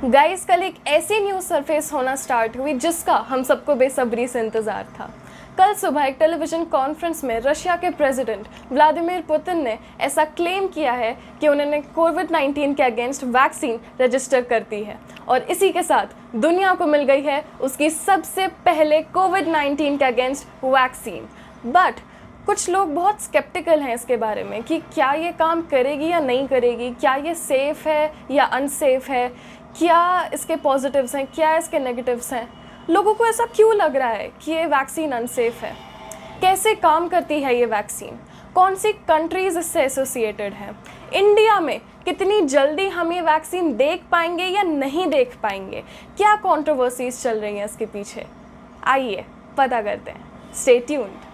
Guys, कल एक ऐसी न्यूज़ सरफेस होना स्टार्ट हुई जिसका हम सबको बेसब्री से इंतज़ार था। कल सुबह एक टेलीविज़न कॉन्फ्रेंस में रशिया के प्रेसिडेंट व्लादिमीर पुतिन ने ऐसा क्लेम किया है कि उन्होंने कोविड-19 के अगेंस्ट वैक्सीन रजिस्टर कर दी है और इसी के साथ दुनिया को मिल गई है उसकी सबसे पहले कोविड-19 के अगेंस्ट वैक्सीन। बट कुछ लोग बहुत स्केप्टिकल हैं इसके बारे में कि क्या ये काम करेगी या नहीं करेगी, क्या ये सेफ़ है या अनसेफ है, क्या इसके पॉजिटिव्स हैं, क्या इसके नेगेटिव्स हैं। लोगों को ऐसा क्यों लग रहा है कि ये वैक्सीन अनसेफ है, कैसे काम करती है ये वैक्सीन, कौन सी कंट्रीज़ इससे एसोसिएटेड हैं, इंडिया में कितनी जल्दी हम ये वैक्सीन देख पाएंगे या नहीं देख पाएंगे, क्या कंट्रोवर्सीज चल रही हैं इसके पीछे। आइए पता करते हैं, स्टे ट्यून्ड।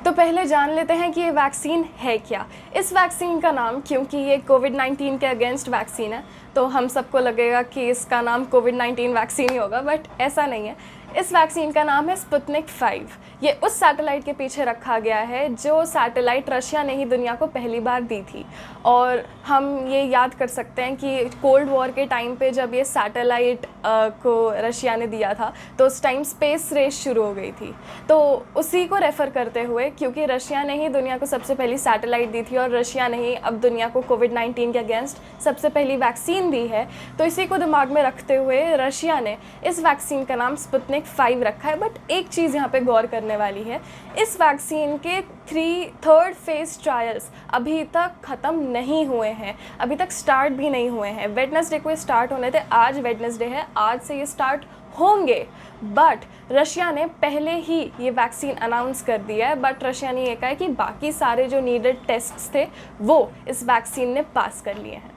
तो पहले जान लेते हैं कि ये वैक्सीन है क्या। इस वैक्सीन का नाम, क्योंकि ये कोविड-19 के अगेंस्ट वैक्सीन है तो हम सबको लगेगा कि इसका नाम कोविड-19 वैक्सीन ही होगा, बट ऐसा नहीं है। इस वैक्सीन का नाम है स्पुतनिक 5। ये उस सैटेलाइट के पीछे रखा गया है जो सैटेलाइट रशिया ने ही दुनिया को पहली बार दी थी। और हम ये याद कर सकते हैं कि कोल्ड वॉर के टाइम पे जब ये सैटेलाइट को रशिया ने दिया था तो उस टाइम स्पेस रेस शुरू हो गई थी। तो उसी को रेफ़र करते हुए, क्योंकि रशिया ने ही दुनिया को सबसे पहली सैटेलाइट दी थी और रशिया ने ही अब दुनिया को कोविड-19 के अगेंस्ट सबसे पहली वैक्सीन दी है, तो इसी को दिमाग में रखते हुए रशिया ने इस वैक्सीन का नाम स्पुतनिक 5 रखा है। बट एक चीज़ यहाँ पे गौर करने वाली है, इस वैक्सीन के थर्ड फेज ट्रायल्स अभी तक ख़त्म नहीं हुए हैं, अभी तक स्टार्ट भी नहीं हुए हैं। वेडनेसडे को स्टार्ट होने थे, आज वेडनेसडे है, आज से ये स्टार्ट होंगे। बट रशिया ने पहले ही ये वैक्सीन अनाउंस कर दिया है। बट रशिया ने ये कहा है कि बाकी सारे जो नीडेड टेस्ट्स थे वो इस वैक्सीन ने पास कर लिए हैं।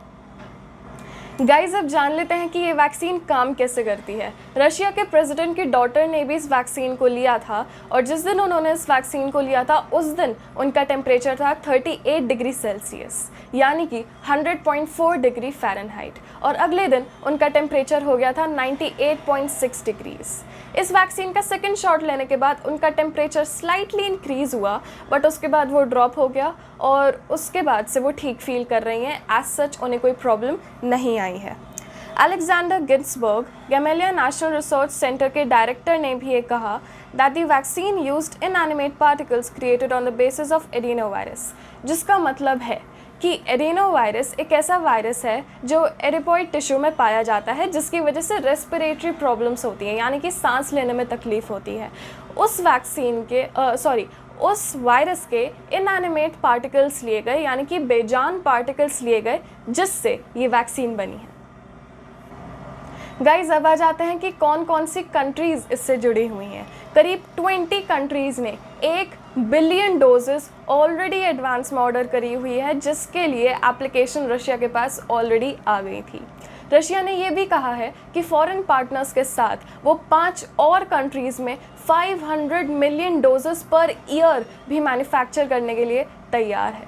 गाइज, अब जान लेते हैं कि ये वैक्सीन काम कैसे करती है। रशिया के प्रेसिडेंट की डॉटर ने भी इस वैक्सीन को लिया था और जिस दिन उन्होंने इस वैक्सीन को लिया था उस दिन उनका टेम्परेचर था 38 डिग्री सेल्सियस, यानी कि 100.4 डिग्री फ़ारेनहाइट, और अगले दिन उनका टेम्परेचर हो गया था 98.6 डिग्रीज़। इस वैक्सीन का सेकेंड शॉट लेने के बाद उनका टेम्परेचर स्लाइटली इंक्रीज़ हुआ, बट उसके बाद वो ड्रॉप हो गया और उसके बाद से वो ठीक फील कर रही हैं। एज सच उन्हें कोई प्रॉब्लम नहीं आई है। Alexander Ginsburg, Gamaleya national research center के डायरेक्टर ने भी ये कहा that the vaccine used inanimate particles created on the basis of adenovirus, जिसका मतलब है कि एडिनोवायरस एक ऐसा वायरस है जो एडिपोइड टिश्यू में पाया जाता है, जिसकी वजह से रेस्पिरेटरी प्रॉब्लम्स होती हैं, यानी कि सांस लेने में तकलीफ़ होती है। उस वैक्सीन के उस वायरस के इनएनिमेट पार्टिकल्स लिए गए, यानी कि बेजान पार्टिकल्स लिए गए, जिससे ये वैक्सीन बनी है। गाइज, अब आ जाते हैं कि कौन कौन सी कंट्रीज़ इससे जुड़ी हुई हैं। करीब 20 कंट्रीज़ ने 1 बिलियन डोजेस ऑलरेडी एडवांस में ऑर्डर करी हुई है, जिसके लिए एप्लीकेशन रशिया के पास ऑलरेडी आ गई थी। रशिया ने यह भी कहा है कि फॉरेन पार्टनर्स के साथ वो 5 और कंट्रीज़ में 500 मिलियन डोजेस पर ईयर भी मैन्युफैक्चर करने के लिए तैयार है।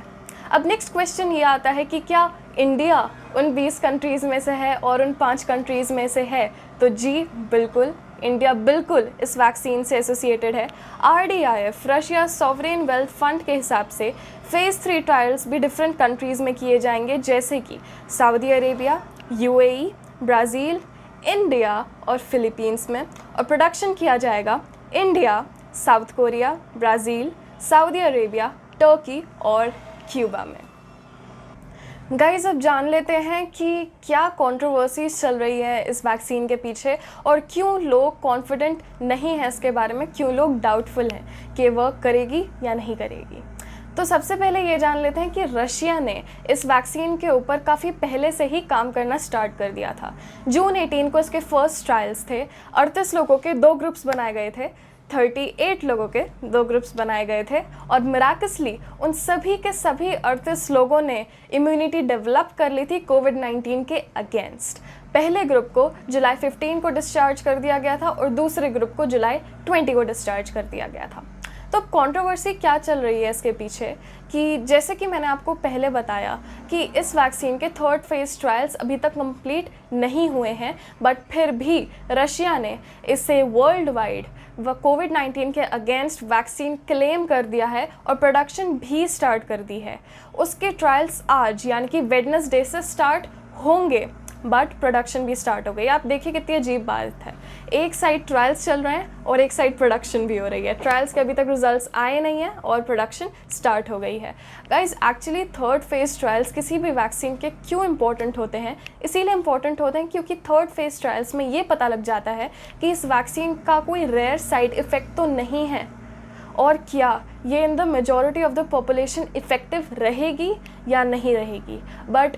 अब नेक्स्ट क्वेश्चन ये आता है कि क्या इंडिया उन 20 कंट्रीज़ में से है और उन 5 कंट्रीज़ में से है? तो जी बिल्कुल, इंडिया बिल्कुल इस वैक्सीन से एसोसिएटेड है। RDIF, Russia sovereign wealth fund के हिसाब से फेज़ 3 ट्रायल्स भी डिफरेंट कंट्रीज़ में किए जाएंगे, जैसे कि Saudi Arabia, UAE, Brazil, India और फिलीपींस में। और प्रोडक्शन किया जाएगा India, south Korea, Brazil, Saudi Arabia, Turkey और क्यूबा में। गाइज, अब जान लेते हैं कि क्या कंट्रोवर्सीज चल रही है इस वैक्सीन के पीछे और क्यों लोग कॉन्फिडेंट नहीं हैं इसके बारे में, क्यों लोग डाउटफुल हैं कि वर्क करेगी या नहीं करेगी। तो सबसे पहले ये जान लेते हैं कि रशिया ने इस वैक्सीन के ऊपर काफ़ी पहले से ही काम करना स्टार्ट कर दिया था। जून 18 को इसके फर्स्ट ट्रायल्स थे। 38 लोगों के 2 ग्रुप्स बनाए गए थे, 38 लोगों के 2 ग्रुप्स बनाए गए थे और मिराकसली उन सभी के सभी 38 लोगों ने इम्यूनिटी डेवलप कर ली थी कोविड-19 के अगेंस्ट। पहले ग्रुप को जुलाई 15 को डिस्चार्ज कर दिया गया था और दूसरे ग्रुप को जुलाई 20 को डिस्चार्ज कर दिया गया था। तो कंट्रोवर्सी क्या चल रही है इसके पीछे, कि जैसे कि मैंने आपको पहले बताया कि इस वैक्सीन के थर्ड फेज ट्रायल्स अभी तक कंप्लीट नहीं हुए हैं, बट फिर भी रशिया ने इसे वर्ल्ड वाइड कोविड-19 के अगेंस्ट वैक्सीन क्लेम कर दिया है और प्रोडक्शन भी स्टार्ट कर दी है। उसके ट्रायल्स आज यानी कि वेडनेसडे से स्टार्ट होंगे, बट प्रोडक्शन भी स्टार्ट हो गई। आप देखिए कितनी अजीब बात है, एक साइड ट्रायल्स चल रहे हैं और एक साइड प्रोडक्शन भी हो रही है। ट्रायल्स के अभी तक रिजल्ट्स आए नहीं हैं और प्रोडक्शन स्टार्ट हो गई है। Guys actually third phase trials किसी भी वैक्सीन के क्यों इंपॉर्टेंट होते हैं, इसीलिए इंपॉर्टेंट होते हैं क्योंकि थर्ड फेज ट्रायल्स में ये पता लग जाता है कि इस वैक्सीन का कोई रेयर साइड इफ़ेक्ट तो नहीं है, और क्या ये in the majority of the population effective रहेगी या नहीं रहेगी। बट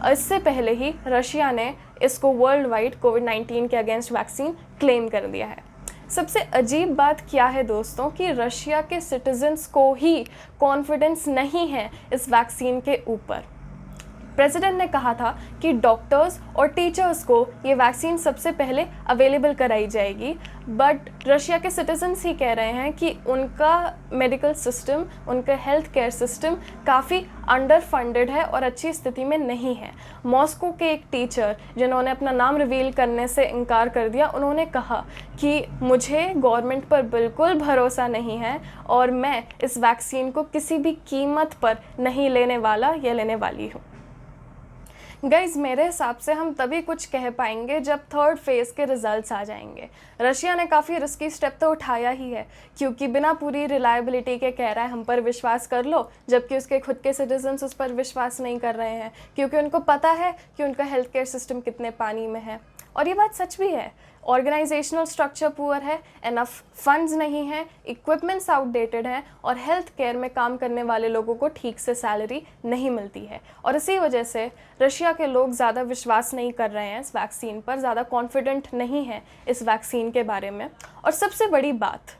इससे पहले ही रशिया ने इसको वर्ल्ड वाइड कोविड-19 के अगेंस्ट वैक्सीन क्लेम कर दिया है। सबसे अजीब बात क्या है दोस्तों कि रशिया के सिटीजन्स को ही कॉन्फिडेंस नहीं है इस वैक्सीन के ऊपर। प्रेसिडेंट ने कहा था कि डॉक्टर्स और टीचर्स को ये वैक्सीन सबसे पहले अवेलेबल कराई जाएगी, बट रशिया के सिटीजन्स ही कह रहे हैं कि उनका मेडिकल सिस्टम, उनका हेल्थ केयर सिस्टम काफ़ी अंडर फंडेड है और अच्छी स्थिति में नहीं है। मॉस्को के एक टीचर जिन्होंने अपना नाम रिवील करने से इनकार कर दिया, उन्होंने कहा कि मुझे गवर्नमेंट पर बिल्कुल भरोसा नहीं है और मैं इस वैक्सीन को किसी भी कीमत पर नहीं लेने वाला या लेने वाली हूँ। गाइज मेरे हिसाब से हम तभी कुछ कह पाएंगे जब थर्ड फेज़ के रिजल्ट्स आ जाएंगे। रशिया ने काफ़ी रिस्की स्टेप तो उठाया ही है, क्योंकि बिना पूरी रिलायबिलिटी के कह रहा है हम पर विश्वास कर लो, जबकि उसके खुद के सिटीजन्स उस पर विश्वास नहीं कर रहे हैं, क्योंकि उनको पता है कि उनका हेल्थ केयर सिस्टम कितने पानी में है। और ये बात सच भी है, ऑर्गेनाइजेशनल स्ट्रक्चर पुअर है, इनफ फंड्स नहीं है, इक्विपमेंट्स आउटडेटेड हैं और हेल्थ केयर में काम करने वाले लोगों को ठीक से सैलरी नहीं मिलती है। और इसी वजह से रशिया के लोग ज़्यादा विश्वास नहीं कर रहे हैं इस वैक्सीन पर, ज़्यादा कॉन्फिडेंट नहीं है इस वैक्सीन के बारे में। और सबसे बड़ी बात,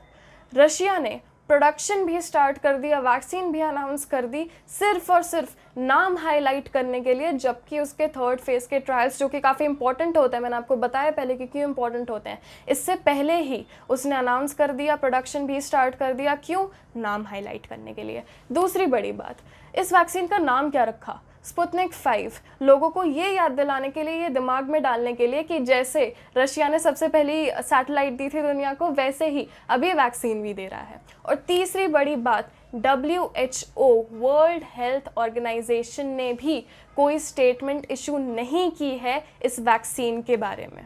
रशिया ने प्रोडक्शन भी स्टार्ट कर दिया, वैक्सीन भी अनाउंस कर दी, सिर्फ और सिर्फ नाम हाईलाइट करने के लिए, जबकि उसके थर्ड फेज़ के ट्रायल्स जो कि काफ़ी इंपॉर्टेंट होते हैं, मैंने आपको बताया पहले कि क्यों इंपॉर्टेंट होते हैं, इससे पहले ही उसने अनाउंस कर दिया, प्रोडक्शन भी स्टार्ट कर दिया। क्यों? नाम हाईलाइट करने के लिए। दूसरी बड़ी बात, इस वैक्सीन का नाम क्या रखा? स्पुतनिक 5। लोगों को ये याद दिलाने के लिए, ये दिमाग में डालने के लिए कि जैसे रशिया ने सबसे पहली सैटेलाइट दी थी दुनिया को, वैसे ही अब ये वैक्सीन भी दे रहा है। और तीसरी बड़ी बात, WHO वर्ल्ड हेल्थ ऑर्गेनाइजेशन ने भी कोई स्टेटमेंट इशू नहीं की है इस वैक्सीन के बारे में।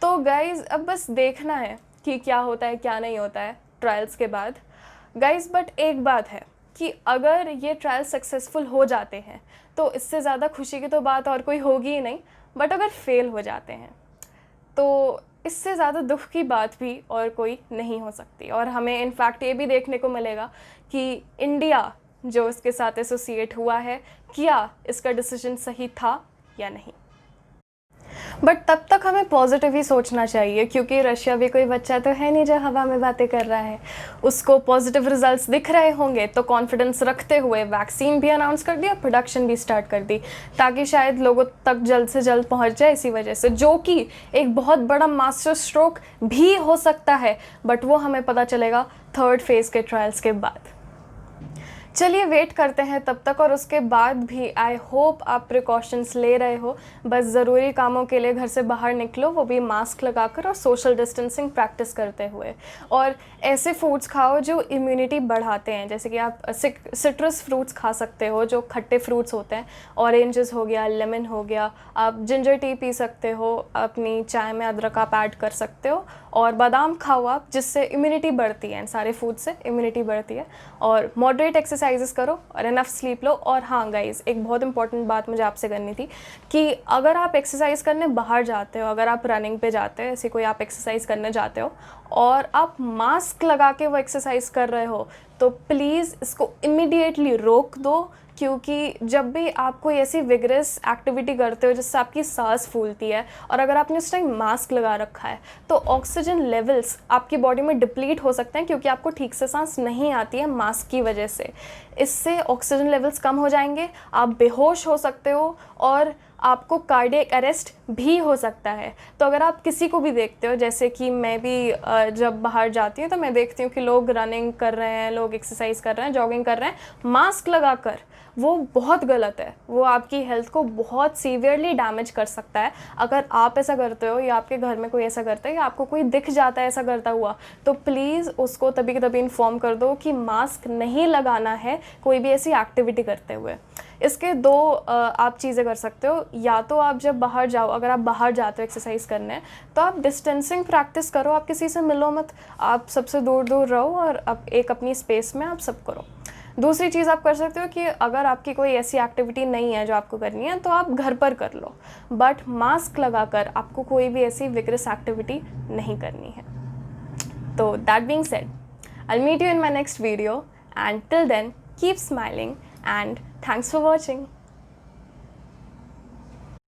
तो गाइज़ अब बस देखना है कि क्या होता है क्या नहीं होता है ट्रायल्स के बाद। गाइज़ बट एक बात है कि अगर ये ट्रायल सक्सेसफुल हो जाते हैं तो इससे ज़्यादा खुशी की तो बात और कोई होगी ही नहीं, बट अगर फेल हो जाते हैं तो इससे ज़्यादा दुख की बात भी और कोई नहीं हो सकती। और हमें इनफैक्ट ये भी देखने को मिलेगा कि इंडिया जो इसके साथ एसोसिएट हुआ है, क्या इसका डिसीजन सही था या नहीं। बट तब तक हमें पॉजिटिव ही सोचना चाहिए, क्योंकि रशिया भी कोई बच्चा तो है नहीं जो हवा में बातें कर रहा है। उसको पॉजिटिव रिजल्ट्स दिख रहे होंगे तो कॉन्फिडेंस रखते हुए वैक्सीन भी अनाउंस कर दिया, प्रोडक्शन भी स्टार्ट कर दी, ताकि शायद लोगों तक जल्द से जल्द पहुंच जाए इसी वजह से, जो कि एक बहुत बड़ा मास्टर स्ट्रोक भी हो सकता है, बट वो हमें पता चलेगा थर्ड फेज़ के ट्रायल्स के बाद। चलिए वेट करते हैं तब तक, और उसके बाद भी आई होप आप प्रिकॉशंस ले रहे हो। बस ज़रूरी कामों के लिए घर से बाहर निकलो, वो भी मास्क लगाकर और सोशल डिस्टेंसिंग प्रैक्टिस करते हुए। और ऐसे फूड्स खाओ जो इम्यूनिटी बढ़ाते हैं, जैसे कि आप सिट्रस फ्रूट्स खा सकते हो, जो खट्टे फ्रूट्स होते हैं, ऑरेंजेस हो गया, लेमन हो गया, आप जिंजर टी पी सकते हो, अपनी चाय में अदरक आप ऐड कर सकते हो, और बादाम खाओ आप, जिससे इम्यूनिटी बढ़ती है, सारे फूड से इम्यूनिटी बढ़ती है। और मॉडरेट एक्सरसाइजेस करो और इनफ स्लीप लो। और हाँ गाइज़, एक बहुत इंपॉर्टेंट बात मुझे आपसे करनी थी कि अगर आप एक्सरसाइज करने बाहर जाते हो, अगर आप रनिंग पे जाते हो, ऐसी कोई आप एक्सरसाइज करने जाते हो और आप मास्क लगा के वो एक्सरसाइज कर रहे हो, तो प्लीज़ इसको इमीडिएटली रोक दो, क्योंकि जब भी आप कोई ऐसी विगरस एक्टिविटी करते हो जिससे आपकी सांस फूलती है, और अगर आपने उस टाइम मास्क लगा रखा है, तो ऑक्सीजन लेवल्स आपकी बॉडी में डिप्लीट हो सकते हैं, क्योंकि आपको ठीक से सांस नहीं आती है मास्क की वजह से। इससे ऑक्सीजन लेवल्स कम हो जाएंगे, आप बेहोश हो सकते हो और आपको कार्डियक अरेस्ट भी हो सकता है। तो अगर आप किसी को भी देखते हो, जैसे कि मैं भी जब बाहर जाती हूँ तो मैं देखती हूँ कि लोग रनिंग कर रहे हैं, लोग एक्सरसाइज कर रहे हैं, जॉगिंग कर रहे हैं मास्क लगाकर, वो बहुत गलत है। वो आपकी हेल्थ को बहुत सीवियरली डैमेज कर सकता है। अगर आप ऐसा करते हो या आपके घर में कोई ऐसा करता है या आपको कोई दिख जाता है ऐसा करता हुआ, तो प्लीज़ उसको तभी के तभी इन्फॉर्म कर दो कि मास्क नहीं लगाना है कोई भी ऐसी एक्टिविटी करते हुए। इसके दो आप चीज़ें कर सकते हो। या तो आप जब बाहर जाओ, अगर आप बाहर जाते हो एक्सरसाइज करने, तो आप डिस्टेंसिंग प्रैक्टिस करो, आप किसी से मिलो मत, आप सबसे दूर दूर रहो और अपनी स्पेस में आप सब करो। दूसरी चीज़ आप कर सकते हो कि अगर आपकी कोई ऐसी एक्टिविटी नहीं है जो आपको करनी है, तो आप घर पर कर लो, बट मास्क लगाकर आपको कोई भी ऐसी विग्रस एक्टिविटी नहीं करनी है। तो that being said, I'll meet you in my next video, and till then keep smiling and thanks for watching.